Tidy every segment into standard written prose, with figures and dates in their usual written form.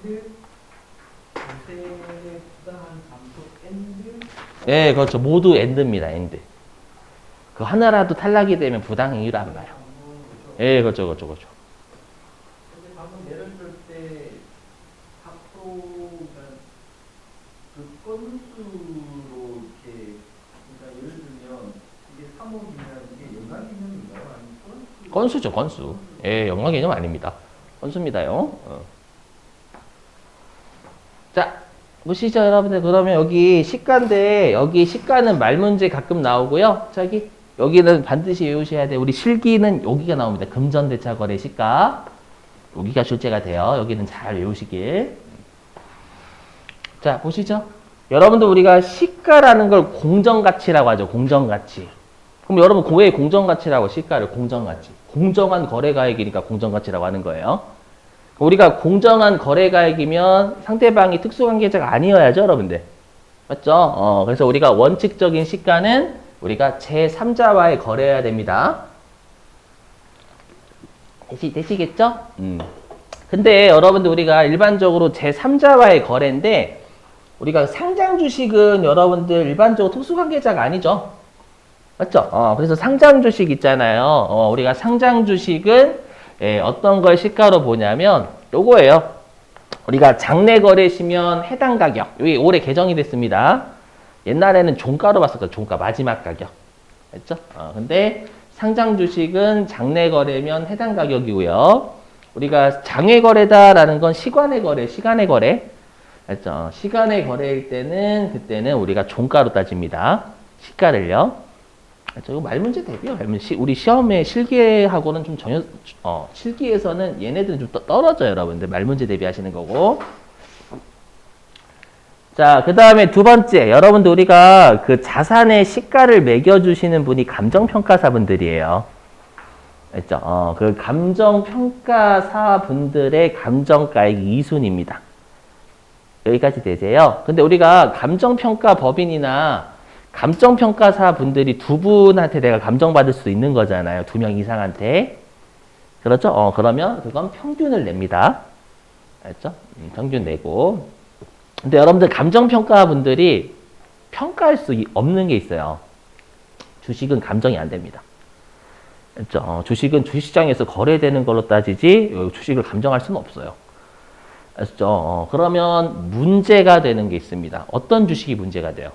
엔드 조세에 부당한 감소 엔드. 예, 그렇죠. 모두 엔드입니다. 엔드. 그 하나라도 탈락이 되면 부당행위로 안 봐요. 예, 그렇죠, 그렇죠, 그렇죠. 근데 방금 예를 들 때 합도가 그 건수로 이렇게 그러니까 예를 들면 이게 3억이면 이게 연간 개념인가요? 아니면 건수? 건수죠, 건수. 예, 연관 개념 아닙니다. 건수입니다요. 자, 보시죠, 여러분들. 그러면 여기 시가인데, 여기 시가는 말문제 가끔 나오고요. 저기, 여기는 반드시 외우셔야 돼요. 우리 실기는 여기가 나옵니다. 금전대차 거래 시가. 여기가 출제가 돼요. 여기는 잘 외우시길. 자, 보시죠. 여러분들 우리가 시가라는 걸 공정가치라고 하죠. 공정가치. 그럼 여러분 왜 공정가치라고 시가를 공정가치? 공정한 거래가액이니까 공정가치라고 하는 거예요. 우리가 공정한 거래가액이면 상대방이 특수관계자가 아니어야죠, 여러분들. 맞죠? 그래서 우리가 원칙적인 시가는 우리가 제3자와의 거래해야 됩니다. 되시겠죠? 근데 여러분들 우리가 일반적으로 제3자와의 거래인데 우리가 상장 주식은 여러분들 일반적으로 특수관계자가 아니죠. 맞죠? 그래서 상장 주식 있잖아요. 우리가 상장 주식은 어떤 걸 시가로 보냐면 요거예요. 우리가 장내 거래시면 해당 가격. 여기 올해 개정이 됐습니다. 옛날에는 종가로 봤었거든요. 종가 마지막 가격. 맞죠? 근데 상장 주식은 장내 거래면 해당 가격이고요. 우리가 장외 거래다라는 건 시간의 거래, 시간의 거래. 맞죠? 시간의 거래일 때는 그때는 우리가 종가로 따집니다. 시가를요. 이거 말문제 대비요. 우리 시험에 실기하고는 좀 전혀, 실기에서는 얘네들은 좀 떨어져요, 여러분들. 말문제 대비하시는 거고. 자, 그 다음에 두 번째. 여러분들 우리가 그 자산의 시가를 매겨주시는 분이 감정평가사 분들이에요. 알죠? 그 감정평가사 분들의 감정가액 2순입니다. 여기까지 되세요. 근데 우리가 감정평가 법인이나 감정평가사 분들이 두 분한테 내가 감정받을 수 있는 거잖아요. 2명 이상한테. 그렇죠? 그러면 그건 평균을 냅니다. 알죠? 평균 내고. 근데 여러분들 감정평가 분들이 평가할 수 없는 게 있어요. 주식은 감정이 안 됩니다. 알죠? 주식은 주식시장에서 거래되는 걸로 따지지 주식을 감정할 수는 없어요. 알죠? 그러면 문제가 되는 게 있습니다. 어떤 주식이 문제가 돼요?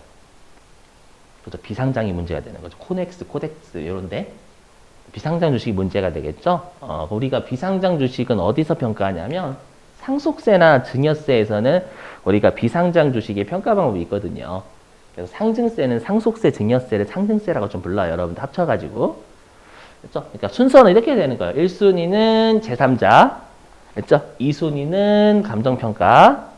그렇죠. 비상장이 문제가 되는 거죠. 코넥스, 코덱스 이런데 비상장 주식이 문제가 되겠죠. 우리가 비상장 주식은 어디서 평가하냐면 상속세나 증여세에서는 우리가 비상장 주식의 평가 방법이 있거든요. 그래서 상증세는 상속세, 증여세를 상증세라고 좀 불러요. 여러분들 합쳐가지고. 그렇죠? 그러니까 순서는 이렇게 되는 거예요. 1순위는 제3자, 그렇죠? 2순위는 감정평가,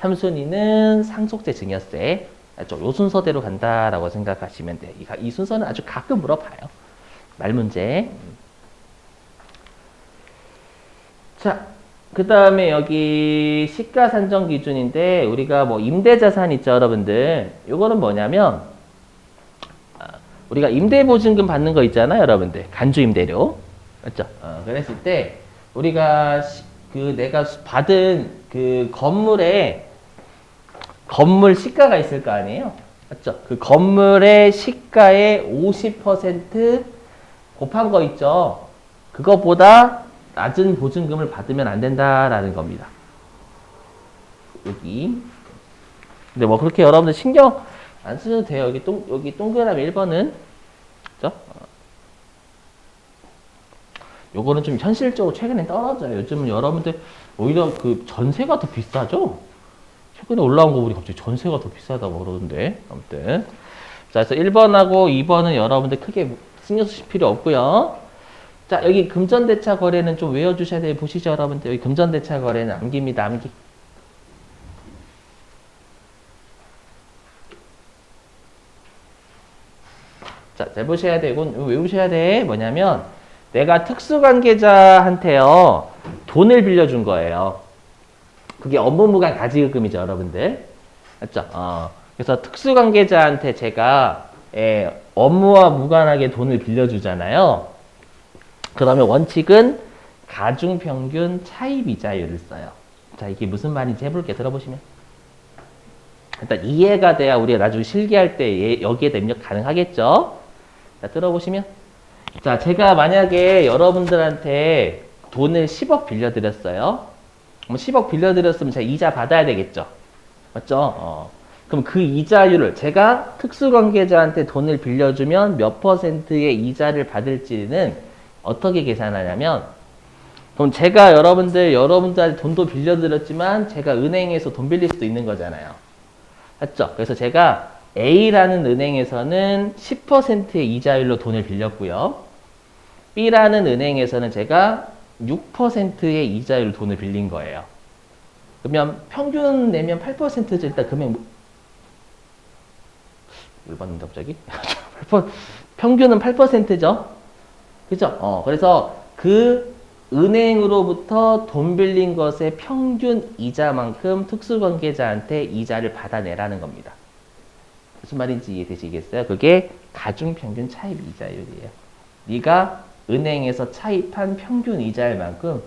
3순위는 상속세, 증여세. 요 순서대로 간다라고 생각하시면 돼요. 이 순서는 아주 가끔 물어봐요. 말문제. 자, 그 다음에 여기 시가 산정 기준인데 우리가 뭐 임대자산 있죠, 여러분들. 요거는 뭐냐면 우리가 임대보증금 받는 거 있잖아요, 여러분들. 간주임대료. 맞죠? 그랬을 때 우리가 내가 받은 그 건물 시가가 있을 거 아니에요? 맞죠? 그 건물의 시가의 50% 곱한 거 있죠? 그것보다 낮은 보증금을 받으면 안 된다라는 겁니다. 여기. 근데 뭐 그렇게 여러분들 신경 안 쓰셔도 돼요. 여기 동그라미 1번은. 그죠? 요거는 좀 현실적으로 최근에 떨어져요. 요즘은 여러분들 오히려 그 전세가 더 비싸죠? 최근에 올라온 거 보니 갑자기 전세가 더 비싸다고 그러던데. 아무튼. 자, 그래서 1번하고 2번은 여러분들 크게 신경 쓰실 필요 없고요. 자, 여기 금전대차 거래는 좀 외워주셔야 돼요. 보시죠, 여러분들. 여기 금전대차 거래는 암기입니다, 암기. 자, 잘 보셔야 되고, 외우셔야 돼. 뭐냐면, 내가 특수관계자한테요, 돈을 빌려준 거예요. 그게 업무무관 가지급금이죠, 여러분들. 맞죠? 그래서 특수관계자한테 제가 업무와 무관하게 돈을 빌려주잖아요. 그러면 원칙은 가중평균 차입이자율을 써요. 자, 이게 무슨 말인지 해볼게. 들어보시면. 일단 이해가 돼야 우리가 나중에 실기할 때 여기에 입력 가능하겠죠? 자, 들어보시면. 자, 제가 만약에 여러분들한테 돈을 10억 빌려드렸어요. 그럼 10억 빌려드렸으면 제가 이자 받아야 되겠죠? 맞죠? 그럼 그 이자율을 제가 특수관계자한테 돈을 빌려주면 몇 퍼센트의 이자를 받을지는 어떻게 계산하냐면, 그럼 제가 여러분들한테 돈도 빌려드렸지만 제가 은행에서 돈 빌릴 수도 있는 거잖아요. 맞죠? 그래서 제가 A라는 은행에서는 10%의 이자율로 돈을 빌렸고요. B라는 은행에서는 제가 6%의 이자율로 돈을 빌린 거예요. 그러면 평균 내면 8%죠. 일단 금액 열받는다 갑자기? 평균은 8%죠. 그죠? 그래서 그 은행으로부터 돈 빌린 것의 평균 이자만큼 특수관계자한테 이자를 받아내라는 겁니다. 무슨 말인지 이해되시겠어요? 그게 가중평균 차입 이자율이에요. 네가 은행에서 차입한 평균 이자율만큼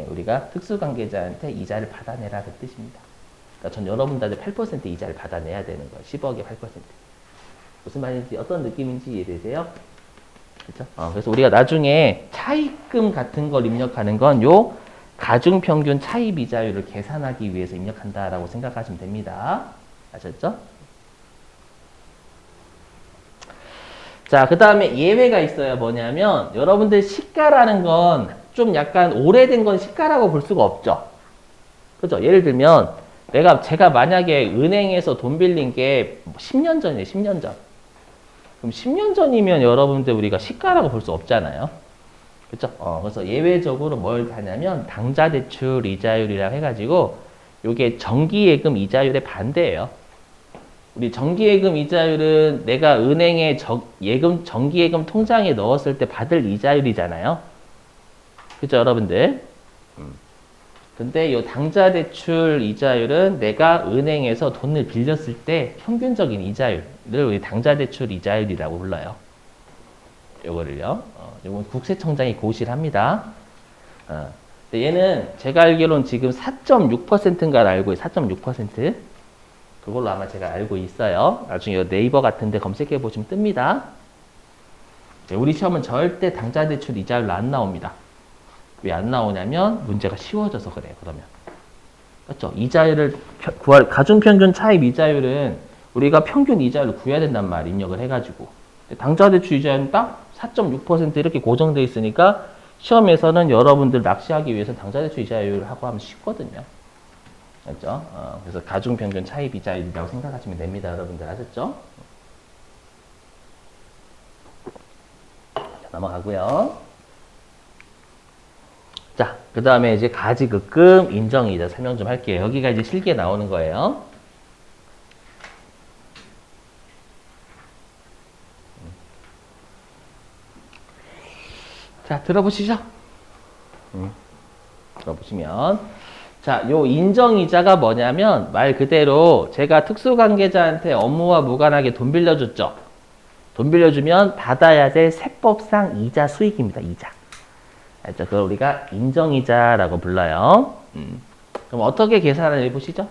우리가 특수관계자한테 이자를 받아내라는 뜻입니다. 그러니까 전 여러분들한테 8% 이자를 받아내야 되는 거예요. 10억에 8%. 무슨 말인지 어떤 느낌인지 이해되세요? 그렇죠? 그래서 우리가 나중에 차입금 같은 걸 입력하는 건 요 가중평균 차입 이자율을 계산하기 위해서 입력한다라고 생각하시면 됩니다. 아셨죠? 자, 그 다음에 예외가 있어요. 뭐냐면 여러분들 시가라는 건 좀 약간 오래된 건 시가라고 볼 수가 없죠. 그죠? 예를 들면 제가 만약에 은행에서 돈 빌린 게 10년 전이에요. 10년 전. 그럼 10년 전이면 여러분들 우리가 시가라고 볼 수 없잖아요. 그렇죠? 그래서 예외적으로 뭘 하냐면 당좌대출 이자율이라고 해가지고 요게 정기예금 이자율의 반대예요. 우리 정기예금 이자율은 내가 은행에 정기예금 통장에 넣었을 때 받을 이자율이잖아요. 그죠, 여러분들? 근데 이 당좌대출 이자율은 내가 은행에서 돈을 빌렸을 때 평균적인 이자율을 우리 당좌대출 이자율이라고 불러요. 요거를요. 요건 국세청장이 고시를 합니다. 근데 얘는 제가 알기로는 지금 4.6%인가 알고 있어요. 4.6%. 그걸로 아마 제가 알고 있어요. 나중에 네이버 같은 데 검색해 보시면 뜹니다. 우리 시험은 절대 당좌대출 이자율로 안 나옵니다. 왜 안 나오냐면 문제가 쉬워져서 그래요. 그러면. 그렇죠? 이자율을 가중평균 차입 이자율은 우리가 평균 이자율을 구해야 된단 말이에요. 입력을 해가지고. 당좌대출 이자율은 딱 4.6% 이렇게 고정되어 있으니까 시험에서는 여러분들 낚시하기 위해서 당좌대출 이자율을 하고 하면 쉽거든요. 그렇죠? 그래서 가중평균 차입 이자율이라고 생각하시면 됩니다. 여러분들 아셨죠? 자, 넘어가고요. 자, 그 다음에 이제 가지급금 인정이자 설명 좀 할게요. 여기가 이제 실기에 나오는 거예요. 자, 들어보시죠. 들어보시면. 자, 요 인정이자가 뭐냐면 말 그대로 제가 특수관계자한테 업무와 무관하게 돈 빌려줬죠. 돈 빌려주면 받아야 될 세법상 이자 수익입니다. 이자. 알죠? 그걸 우리가 인정이자라고 불러요. 그럼 어떻게 계산을 해보시죠?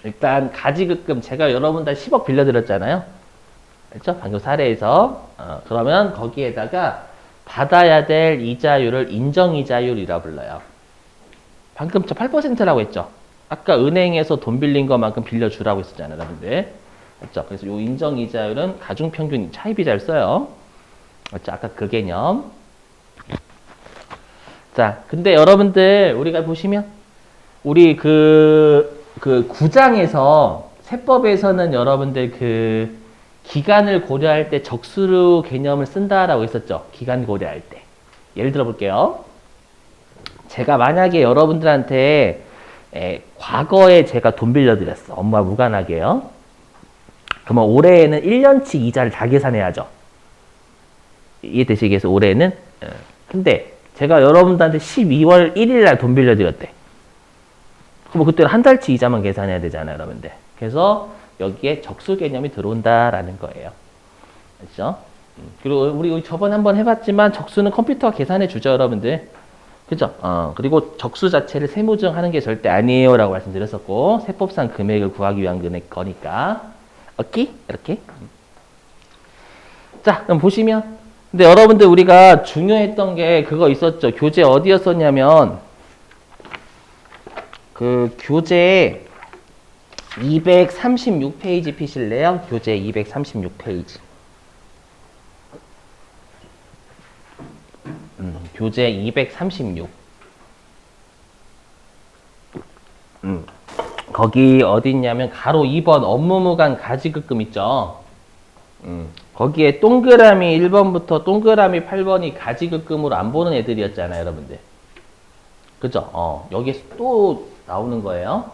일단 가지급금 제가 여러분들 10억 빌려드렸잖아요. 알죠? 방금 사례에서. 그러면 거기에다가 받아야 될 이자율을 인정이자율이라고 불러요. 방금 저 8%라고 했죠? 아까 은행에서 돈 빌린 것만큼 빌려주라고 했었잖아요, 여러분들. 맞죠? 그래서 이 인정이자율은 가중평균 차입이자를 써요. 맞죠? 아까 그 개념. 자, 근데 여러분들 우리가 보시면 우리 그 9장에서 세법에서는 여러분들 그 기간을 고려할 때 적수루 개념을 쓴다라고 했었죠. 기간 고려할 때. 예를 들어 볼게요. 제가 만약에 여러분들한테 과거에 제가 돈 빌려드렸어. 업무와 무관하게요. 그러면 올해에는 1년치 이자를 다 계산해야죠. 이해되시겠어요? 올해는? 근데 제가 여러분들한테 12월 1일 날 돈 빌려드렸대. 그럼 그때는 한 달치 이자만 계산해야 되잖아요, 여러분들. 그래서 여기에 적수 개념이 들어온다라는 거예요. 그렇죠? 그리고 우리 저번에 한번 해봤지만 적수는 컴퓨터가 계산해 주죠, 여러분들. 그죠? 그리고 적수 자체를 세무증하는 게 절대 아니에요라고 말씀드렸었고, 세법상 금액을 구하기 위한 거니까. 오케이? 이렇게. 자, 그럼 보시면. 근데 여러분들 우리가 중요했던 게 그거 있었죠. 교재 어디였었냐면, 그 교재 236페이지 피실래요? 교재 236페이지. 교재 236. 거기 어디 있냐면 가로 2번 업무무관 가지급금 있죠. 거기에 동그라미 1번부터 동그라미 8번이 가지급금으로 안 보는 애들이었잖아요, 여러분들. 그죠? 여기에서 또 나오는 거예요.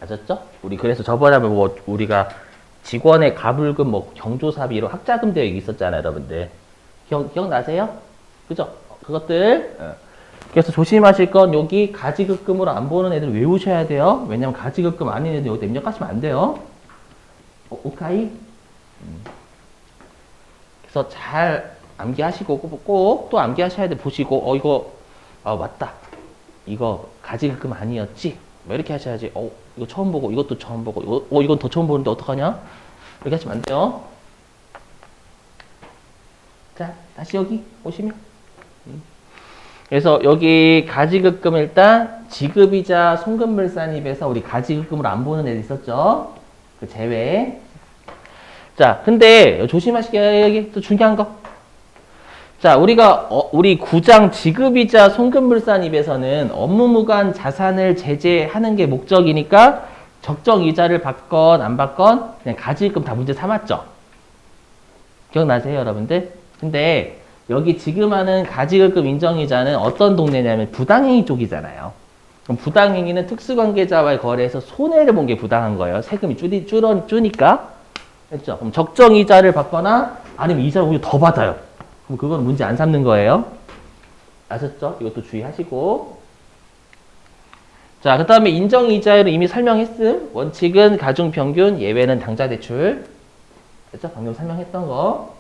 아셨죠? 우리 그래서 저번에 뭐 우리가 직원의 가불금, 뭐 경조사비 이런 학자금 대획 있었잖아요, 여러분들. 기억나세요? 그죠? 그것들. 그래서 조심하실 건 여기 가지급금으로 안 보는 애들 외우셔야 돼요. 왜냐면 가지급금 아닌 애들 여기다 입력하시면 안 돼요. 오카이? 그래서 잘 암기하시고 꼭 또 암기하셔야 돼. 보시고 이거 맞다. 이거 가지급금 아니었지? 뭐 이렇게 하셔야지. 이거 처음 보고 이것도 처음 보고 이건 더 처음 보는데 어떡하냐? 이렇게 하시면 안 돼요. 자, 다시 여기 오시면. 그래서 여기 가지급금 일단 지급이자 송금물산입에서 우리 가지급금으로 안 보는 애들 있었죠? 그 제외. 자, 근데 조심하시게 여기 또 중요한 거. 자, 우리가 우리 9장 지급이자 송금물산입에서는 업무무관 자산을 제재하는 게 목적이니까 적정 이자를 받건 안 받건 그냥 가지급금 다 문제 삼았죠. 기억나세요, 여러분들? 근데 여기 지금 하는 가지급금 인정이자는 어떤 동네냐면 부당행위 쪽이잖아요. 그럼 부당행위는 특수관계자와의 거래에서 손해를 본 게 부당한 거예요. 세금이 줄으니까. 했죠? 그럼 적정 이자를 받거나 아니면 이자를 오히려 더 받아요. 그럼 그건 문제 안 삼는 거예요. 아셨죠? 이것도 주의하시고. 자, 그 다음에 인정이자율을 이미 설명했음. 원칙은 가중평균, 예외는 당좌대출. 됐죠? 방금 설명했던 거.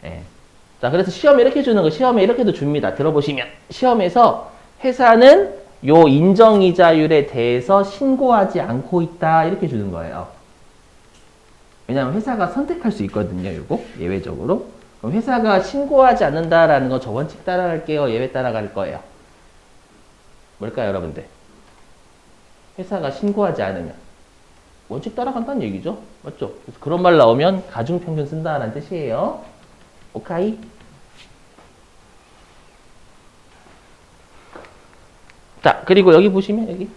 네. 자, 그래서 시험에 이렇게 주는 거, 시험에 이렇게도 줍니다. 들어보시면. 시험에서 회사는 요 인정이자율에 대해서 신고하지 않고 있다. 이렇게 주는 거예요. 왜냐하면 회사가 선택할 수 있거든요. 요거 예외적으로. 그럼 회사가 신고하지 않는다라는 거 저 원칙 따라갈게요. 예외 따라갈 거예요. 뭘까요, 여러분들? 회사가 신고하지 않으면 원칙 따라간다는 얘기죠. 맞죠? 그래서 그런 말 나오면 가중평균 쓴다라는 뜻이에요. 오카이? 자, 그리고 여기 보시면 여기.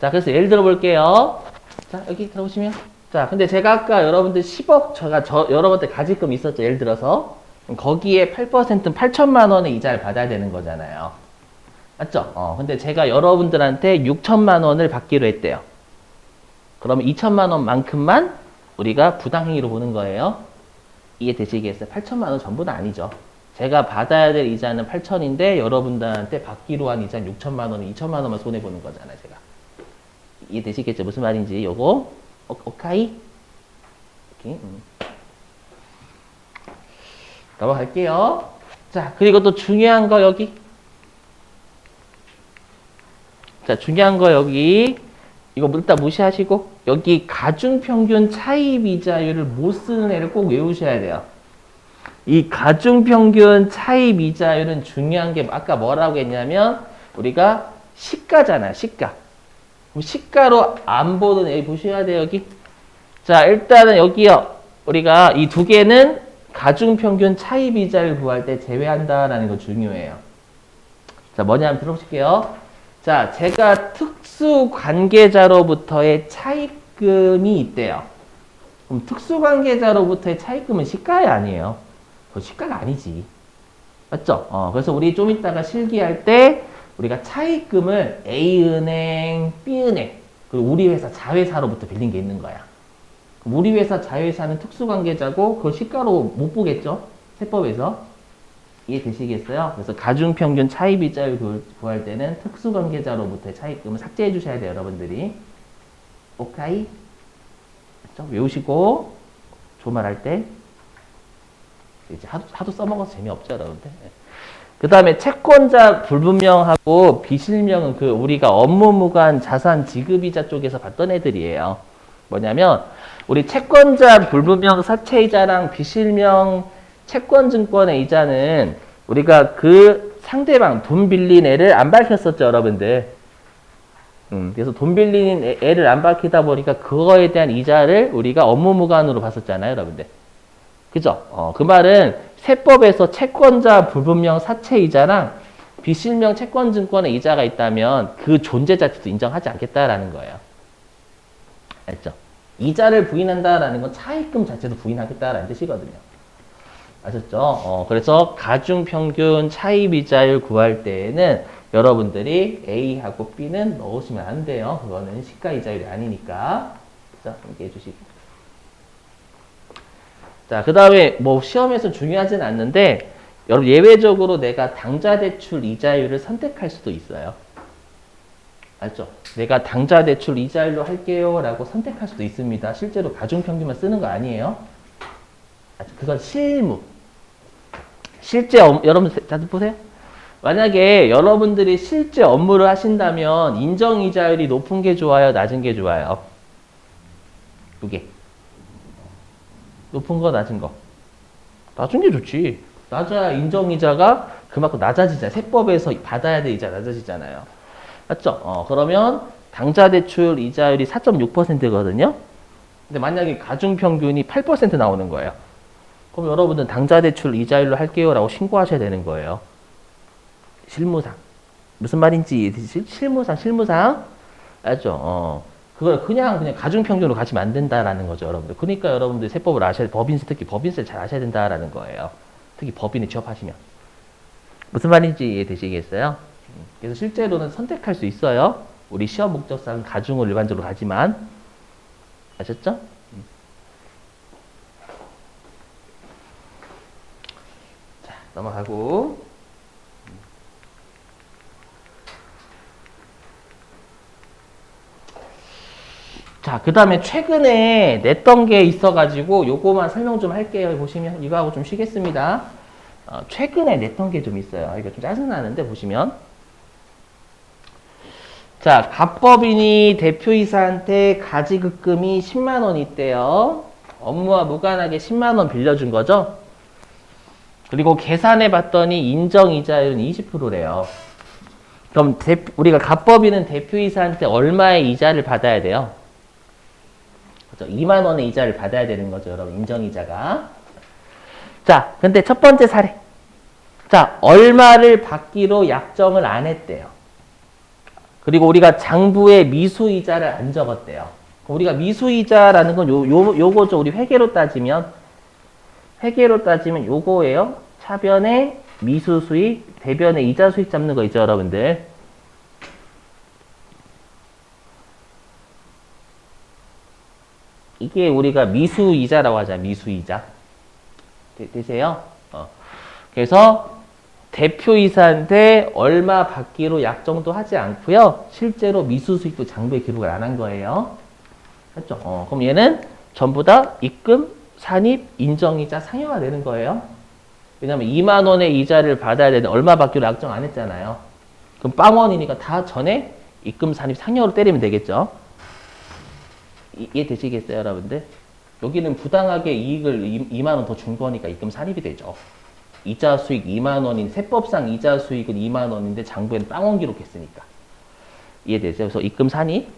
자, 그래서 예를 들어 볼게요. 자, 여기 들어보시면. 자, 근데 제가 아까 여러분들 10억, 여러분들 가지금 있었죠. 예를 들어서. 거기에 8%는 8천만 원의 이자를 받아야 되는 거잖아요. 맞죠? 근데 제가 여러분들한테 6천만 원을 받기로 했대요. 그러면 2천만 원만큼만 우리가 부당행위로 보는 거예요. 이해되시겠어요? 8천만 원 전부는 아니죠. 제가 받아야 될 이자는 8천인데 여러분들한테 받기로 한 이자는 6천만 원은 2천만 원만 손해보는 거잖아요. 제가. 이해되시겠죠? 무슨 말인지 요거 오카이? 이렇게. 넘어갈게요. 자, 그리고 또 중요한 거 여기. 자, 중요한 거 여기. 이거 일단 무시하시고 여기 가중평균 차입이자율을 못 쓰는 애를 꼭 외우셔야 돼요. 이 가중평균 차입이자율은 중요한 게 아까 뭐라고 했냐면 우리가 시가잖아요. 시가. 그럼 시가로 안 보는 애 보셔야 돼요. 여기. 자, 일단은 여기요. 우리가 이 두 개는 가중평균 차입이자를 구할 때 제외한다라는 거 중요해요. 자, 뭐냐 한번 들어보실게요. 자, 제가 특수관계자로부터의 차입금이 있대요. 그럼 특수관계자로부터의 차입금은 시가야 아니에요? 그거 시가가 아니지. 맞죠? 그래서 우리 좀 이따가 실기할 때 우리가 차입금을 A은행, B은행, 그리고 우리 회사 자회사로부터 빌린 게 있는 거야. 그럼 우리 회사 자회사는 특수관계자고 그걸 시가로 못 보겠죠? 세법에서. 이해되시겠어요? 그래서 가중평균 차입이자를 구할 때는 특수관계자로부터의 차입금을 삭제해 주셔야 돼요, 여러분들이. 오카이? 외우시고 조말할 때. 이제 하도 써먹어서 재미없죠, 여러분들. 그 다음에 채권자 불분명하고 비실명은 그 우리가 업무무관 자산 지급이자 쪽에서 봤던 애들이에요. 뭐냐면 우리 채권자 불분명 사채이자랑 비실명 채권증권의 이자는 우리가 그 상대방 돈 빌린 애를 안 밝혔었죠, 여러분들. 그래서 돈 빌린 애를 안 밝히다 보니까 그거에 대한 이자를 우리가 업무무관으로 봤었잖아요, 여러분들. 그죠? 그 말은 세법에서 채권자 불분명 사채이자랑 비실명 채권증권의 이자가 있다면 그 존재 자체도 인정하지 않겠다라는 거예요. 알죠? 이자를 부인한다라는 건 차입금 자체도 부인하겠다라는 뜻이거든요. 아셨죠? 그래서 가중평균 차입이자율 구할 때에는 여러분들이 A하고 B는 넣으시면 안 돼요. 그거는 시가이자율이 아니니까. 자, 이렇게 해주시고. 자, 그 다음에 뭐 시험에서 중요하진 않는데 여러분 예외적으로 내가 당좌대출 이자율을 선택할 수도 있어요. 알죠? 내가 당좌대출 이자율로 할게요 라고 선택할 수도 있습니다. 실제로 가중평균만 쓰는 거 아니에요. 그건 실무. 실제 여러분 다들 보세요. 만약에 여러분들이 실제 업무를 하신다면 인정이자율이 높은 게 좋아요? 낮은 게 좋아요? 이게 높은 거 낮은 거? 낮은 게 좋지. 낮아야 인정이자가 그만큼 낮아지잖아요. 세법에서 받아야 될 이자 낮아지잖아요. 맞죠? 그러면 당좌대출 이자율이 4.6%거든요. 근데 만약에 가중평균이 8% 나오는 거예요. 그럼 여러분은 당좌대출 이자율로 할게요 라고 신고하셔야 되는 거예요. 실무상. 무슨 말인지 실무상 알죠? 그걸 그냥 가중평균으로 가시면 안 된다라는 거죠, 여러분들. 그러니까 여러분들 세법을 아셔야, 특히 법인세를 잘 아셔야 된다라는 거예요. 특히 법인에 취업하시면. 무슨 말인지 이해되시겠어요? 그래서 실제로는 선택할 수 있어요. 우리 시험 목적상 가중을 일반적으로 가지만. 아셨죠? 자, 넘어가고. 자, 그 다음에 최근에 냈던 게 있어가지고 요거만 설명 좀 할게요. 보시면 이거 하고 좀 쉬겠습니다. 최근에 냈던 게 좀 있어요. 이거 좀 짜증나는데 보시면 자, 갑법인이 대표이사한테 가지급금이 10만 원 있대요. 업무와 무관하게 10만 원 빌려준 거죠. 그리고 계산해 봤더니 인정이자율은 20%래요. 그럼 우리가 갑법인은 대표이사한테 얼마의 이자를 받아야 돼요? 2만 원의 이자를 받아야 되는 거죠, 여러분. 인정이자가. 자, 근데 첫 번째 사례. 자, 얼마를 받기로 약정을 안 했대요. 그리고 우리가 장부에 미수이자를 안 적었대요. 우리가 미수이자라는 건 요거죠. 우리 회계로 따지면 요거예요. 차변에 미수수익, 대변에 이자수익 잡는 거 있죠, 여러분들. 이게 우리가 미수이자라고 하잖아요. 미수이자. 되세요? 그래서 대표이사한테 얼마 받기로 약정도 하지 않고요. 실제로 미수수익도 장부에 기록을 안 한 거예요. 맞죠? 그럼 얘는 전부 다 입금, 산입, 인정이자 상여가 되는 거예요. 왜냐면 2만 원의 이자를 받아야 되는데 얼마 받기로 약정 안 했잖아요. 그럼 빵원이니까 다 전에 입금, 산입, 상여로 때리면 되겠죠. 이해되시겠어요, 여러분들? 여기는 부당하게 이익을 2만 원 더 준 거니까 입금 산입이 되죠. 이자 수익 2만 원인 세법상 이자 수익은 2만 원인데 장부에는 빵원 기록했으니까. 이해되세요? 그래서 입금 산입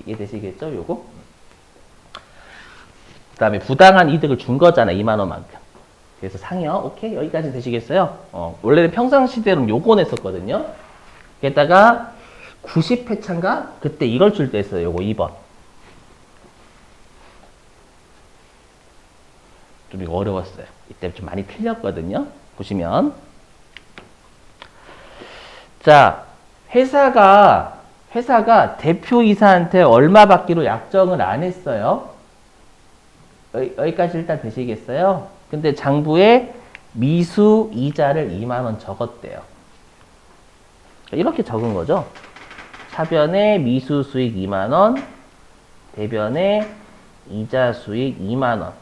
이해되시겠죠, 요거? 그다음에 부당한 이득을 준 거잖아, 2만 원만큼. 그래서 상여, 오케이, 여기까지 되시겠어요? 원래는 평상시대로는 요거 냈었거든요. 게다가 90회차인가? 그때 이걸 줄 때 했어요, 요거 2번. 좀 이거 어려웠어요. 이때 좀 많이 틀렸거든요. 보시면. 자, 회사가 대표이사한테 얼마 받기로 약정을 안 했어요. 여기까지 일단 되시겠어요? 근데 장부에 미수 이자를 2만 원 적었대요. 이렇게 적은 거죠. 차변에 미수 수익 2만 원, 대변에 이자 수익 2만 원.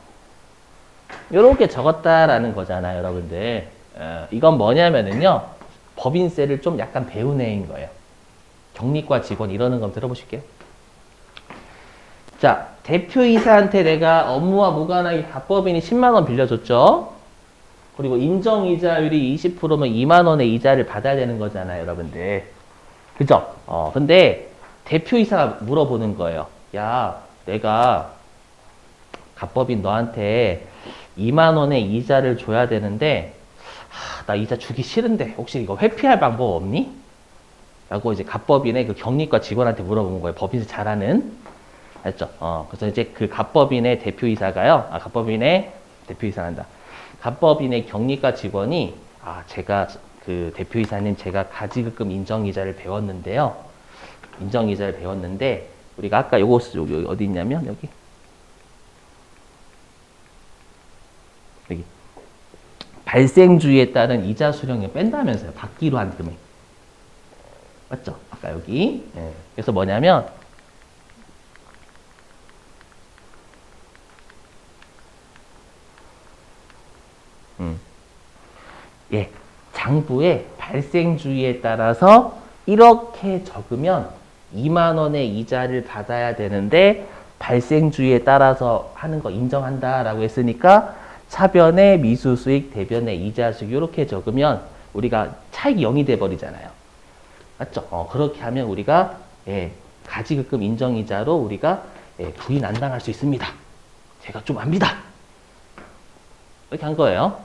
요렇게 적었다라는 거잖아요, 여러분들. 이건 뭐냐면은요, 법인세를 좀 약간 배운 애인 거예요. 경리과 직원 이러는 거 들어보실게요. 자, 대표이사한테 내가 업무와 무관하게 가법인이 10만 원 빌려줬죠. 그리고 인정이자율이 20%면 2만 원의 이자를 받아야 되는 거잖아요, 여러분들. 그죠? 근데 대표이사가 물어보는 거예요. 야, 내가 가법인 너한테 2만 원의 이자를 줘야 되는데, 나 이자 주기 싫은데 혹시 이거 회피할 방법 없니? 라고 이제 가법인의 그 경리과 직원한테 물어본 거예요. 법인세 잘하는. 알죠? 그래서 이제 그 가법인의 대표이사가요. 가법인의 대표이사란다. 가법인의 경리과 직원이 제가 그 대표이사님 제가 가지급금 인정이자를 배웠는데요. 인정이자를 배웠는데 우리가 아까 요거 여기 어디 있냐면 여기 발생주의에 따른 이자 수령을 뺀다면서요. 받기로 한 금액. 맞죠? 아까 여기. 예. 그래서 뭐냐면 장부의 발생주의에 따라서 이렇게 적으면 2만 원의 이자를 받아야 되는데 발생주의에 따라서 하는 거 인정한다라고 했으니까 차변의 미수수익, 대변의 이자수익 이렇게 적으면 우리가 차익이 0이 돼버리잖아요. 맞죠? 그렇게 하면 우리가 가지급금 인정이자로 우리가 부인 안 당할 수 있습니다. 제가 좀 압니다. 이렇게 한 거예요.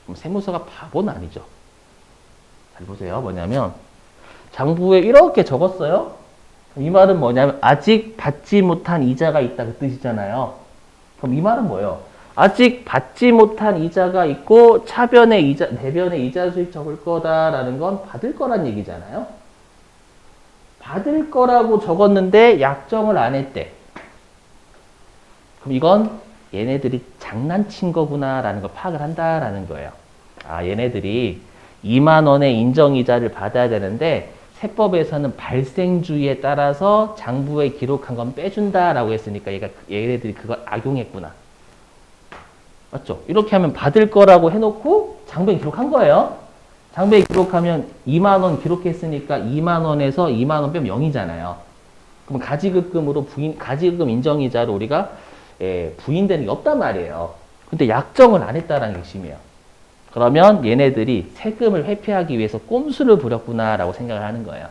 그럼 세무서가 바보는 아니죠. 잘 보세요. 뭐냐면 장부에 이렇게 적었어요. 이 말은 뭐냐면 아직 받지 못한 이자가 있다 그 뜻이잖아요. 그럼 이 말은 뭐예요? 아직 받지 못한 이자가 있고 차변의 이자, 대변의 이자 수익 적을 거다라는 건 받을 거란 얘기잖아요. 받을 거라고 적었는데 약정을 안 했대. 그럼 이건 얘네들이 장난친 거구나라는 걸 파악을 한다라는 거예요. 얘네들이 2만 원의 인정이자를 받아야 되는데 세법에서는 발생주의에 따라서 장부에 기록한 건 빼준다라고 했으니까 얘네들이 그걸 악용했구나. 맞죠? 이렇게 하면 받을 거라고 해놓고 장부에 기록한 거예요. 장부에 기록하면 2만 원 기록했으니까 2만 원에서 2만 원 빼면 0이잖아요. 그럼 가지급금으로 가지급금 인정이자로 우리가 부인되는 게 없단 말이에요. 근데 약정을 안 했다라는 게 핵심이에요. 그러면 얘네들이 세금을 회피하기 위해서 꼼수를 부렸구나라고 생각을 하는 거예요.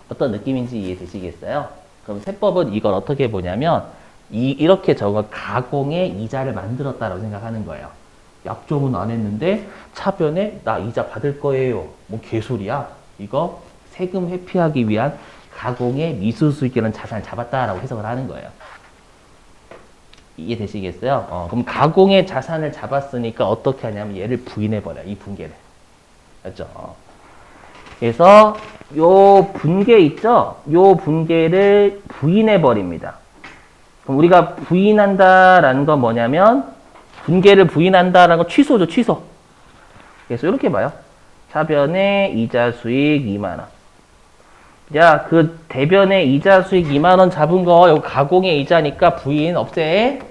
어떤 느낌인지 이해되시겠어요? 그럼 세법은 이걸 어떻게 보냐면 이렇게 적어 가공의 이자를 만들었다라고 생각하는 거예요. 약정은 안 했는데 차변에 나 이자 받을 거예요. 뭐 개소리야. 이거 세금 회피하기 위한 가공의 미수수익이라는 자산을 잡았다라고 해석을 하는 거예요. 이해되시겠어요? 그럼 가공의 자산을 잡았으니까 어떻게 하냐면 얘를 부인해버려요. 이 분계를. 맞죠? 그래서 요 분계 있죠? 요 분계를 부인해버립니다. 그럼 우리가 부인한다라는 건 뭐냐면 분계를 부인한다라는 건 취소죠. 취소. 그래서 이렇게 봐요. 차변의 이자 수익 2만 원. 야, 그 대변의 이자 수익 2만 원 잡은 거 여기 가공의 이자니까 부인 없애.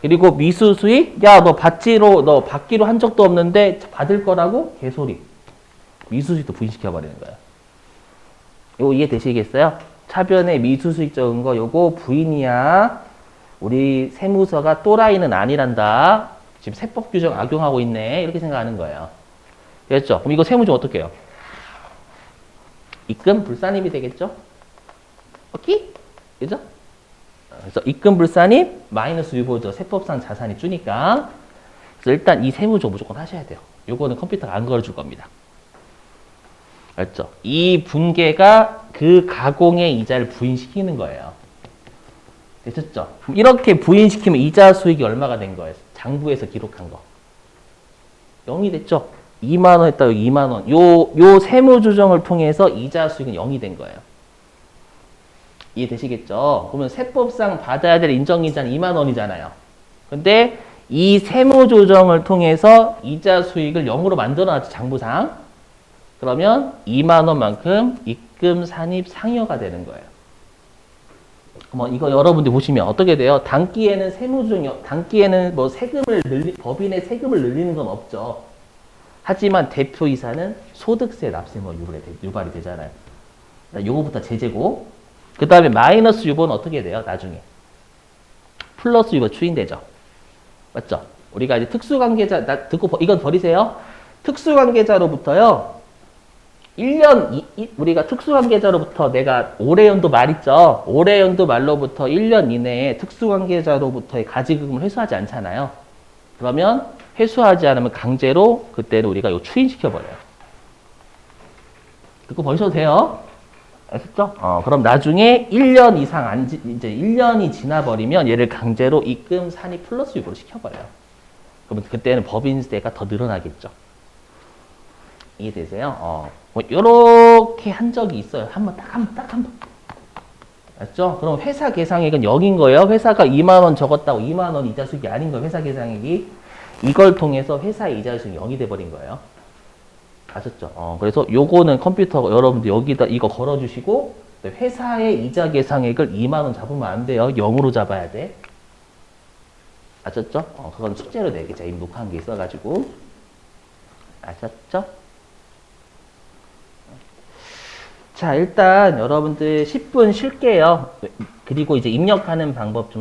그리고 미수 수익? 야, 너 받기로 한 적도 없는데 받을 거라고? 개소리. 미수 수익도 부인시켜 버리는 거야. 이거 이해되시겠어요? 차변의 미수 수익 적은 거 요거 부인이야. 우리 세무서가 또라이는 아니란다. 지금 세법 규정 악용하고 있네. 이렇게 생각하는 거예요. 됐죠? 그럼 이거 세무조 어떻게 해요? 입금 불산입이 되겠죠? 오케이? 그죠? 그래서 입금 불산입 마이너스 유보죠. 세법상 자산이 주니까. 그래서 일단 이 세무조 무조건 하셔야 돼요. 요거는 컴퓨터가 안 걸어줄 겁니다. 알죠? 이 분계가 그 가공의 이자를 부인시키는 거예요. 되셨죠? 이렇게 부인시키면 이자 수익이 얼마가 된 거예요? 장부에서 기록한 거. 0이 됐죠? 2만 원 했다, 여기 2만 원. 요 세무 조정을 통해서 이자 수익은 0이 된 거예요. 이해되시겠죠? 그러면 세법상 받아야 될 인정이자는 2만 원이잖아요. 근데 이 세무 조정을 통해서 이자 수익을 0으로 만들어놨죠, 장부상. 그러면 2만 원만큼 입금 산입 상여가 되는 거예요. 뭐 이거 여러분들 보시면 어떻게 돼요? 단기에는 단기에는 뭐 법인의 세금을 늘리는 건 없죠. 하지만 대표이사는 소득세 납세뭐 유발이 되잖아요. 요거부터 제재고, 그 다음에 마이너스 유보는 어떻게 돼요? 나중에 플러스 유보 추인되죠. 맞죠? 우리가 이제 특수관계자, 이건 버리세요. 특수관계자로부터요, 1년, 우리가 특수관계자로부터 내가 올해 연도 말 있죠? 올해 연도 말로부터 1년 이내에 특수관계자로부터의 가지금을 회수하지 않잖아요. 그러면 회수하지 않으면 강제로 그때는 우리가 이거 추인시켜버려요. 그거 버리셔도 돼요. 아셨죠? 그럼 나중에 1년 이상 이제 1년이 지나버리면 얘를 강제로 입금 산입 플러스 유보로 시켜버려요. 그러면 그때는 법인세가 더 늘어나겠죠. 이해되세요? 뭐 요렇게 한 적이 있어요. 딱 한 번. 맞죠? 그럼 회사 계상액은 0인 거예요. 회사가 2만 원 적었다고 2만 원 이자 수익이 아닌 거예요. 회사 계상액이. 이걸 통해서 회사의 이자 수익이 0이 돼버린 거예요. 아셨죠? 그래서 요거는 컴퓨터 여러분들 여기다 이거 걸어주시고, 회사의 이자 계상액을 2만 원 잡으면 안 돼요. 0으로 잡아야 돼. 아셨죠? 그건 숙제로 내게 제가 녹화한 게 있어가지고. 아셨죠? 자, 일단 여러분들 10분 쉴게요. 그리고 이제 입력하는 방법 좀